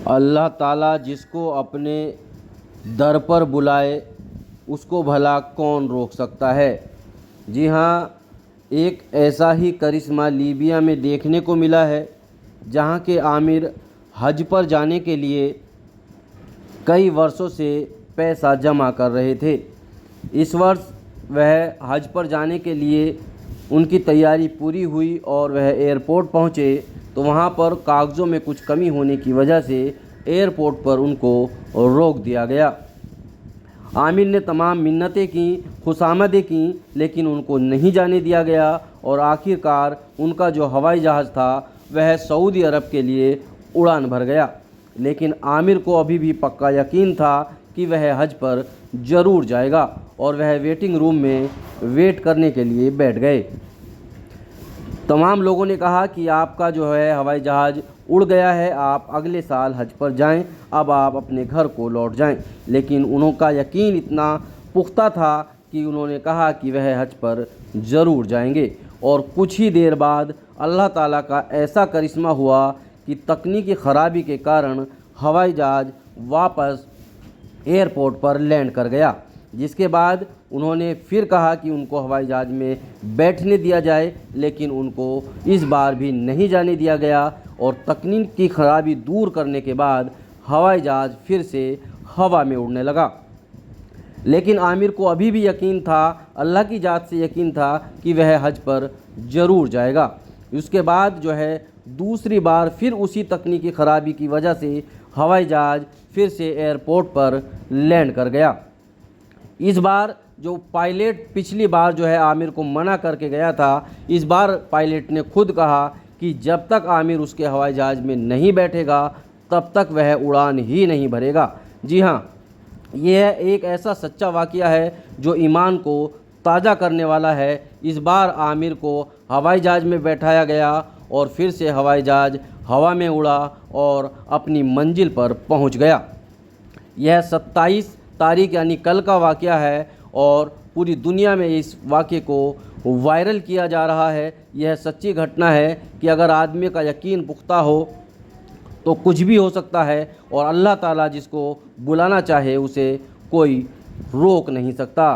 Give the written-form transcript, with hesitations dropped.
अल्लाह ताला जिसको अपने दर पर बुलाए उसको भला कौन रोक सकता है। जी हाँ, एक ऐसा ही करिश्मा लीबिया में देखने को मिला है, जहाँ के आमिर हज पर जाने के लिए कई वर्षों से पैसा जमा कर रहे थे। इस वर्ष वह हज पर जाने के लिए उनकी तैयारी पूरी हुई और वह एयरपोर्ट पहुँचे, तो वहाँ पर कागज़ों में कुछ कमी होने की वजह से एयरपोर्ट पर उनको रोक दिया गया। आमिर ने तमाम मिन्नतें की, खुशामदें की, लेकिन उनको नहीं जाने दिया गया और आखिरकार उनका जो हवाई जहाज़ था वह सऊदी अरब के लिए उड़ान भर गया। लेकिन आमिर को अभी भी पक्का यकीन था कि वह हज पर ज़रूर जाएगा और वह वेटिंग रूम में वेट करने के लिए बैठ गए। तमाम लोगों ने कहा कि आपका जो है हवाई जहाज़ उड़ गया है, आप अगले साल हज पर जाएं, अब आप अपने घर को लौट जाएं। लेकिन उनका यकीन इतना पुख्ता था कि उन्होंने कहा कि वह हज पर ज़रूर जाएंगे। और कुछ ही देर बाद अल्लाह ताला का ऐसा करिश्मा हुआ कि तकनीकी ख़राबी के कारण हवाई जहाज़ वापस एयरपोर्ट पर लैंड कर गया, जिसके बाद उन्होंने फिर कहा कि उनको हवाई जहाज़ में बैठने दिया जाए, लेकिन उनको इस बार भी नहीं जाने दिया गया और तकनीक की खराबी दूर करने के बाद हवाई जहाज़ फिर से हवा में उड़ने लगा। लेकिन आमिर को अभी भी यकीन था, अल्लाह की ज़ात से यकीन था कि वह हज पर ज़रूर जाएगा। उसके बाद जो है दूसरी बार फिर उसी तकनीकी ख़राबी की वजह से हवाई जहाज़ फिर से एयरपोर्ट पर लैंड कर गया। इस बार जो पायलट पिछली बार जो है आमिर को मना करके गया था, इस बार पायलट ने खुद कहा कि जब तक आमिर उसके हवाई जहाज़ में नहीं बैठेगा तब तक वह उड़ान ही नहीं भरेगा। जी हाँ, यह एक ऐसा सच्चा वाक़या है जो ईमान को ताज़ा करने वाला है। इस बार आमिर को हवाई जहाज़ में बैठाया गया और फिर से हवाई जहाज़ हवा में उड़ा और अपनी मंजिल पर पहुंच गया। यह 27 तारीख यानी कल का वाक़या है और पूरी दुनिया में इस वाक़े को वायरल किया जा रहा है। यह सच्ची घटना है कि अगर आदमी का यकीन पुख्ता हो तो कुछ भी हो सकता है और अल्लाह ताला जिसको बुलाना चाहे उसे कोई रोक नहीं सकता।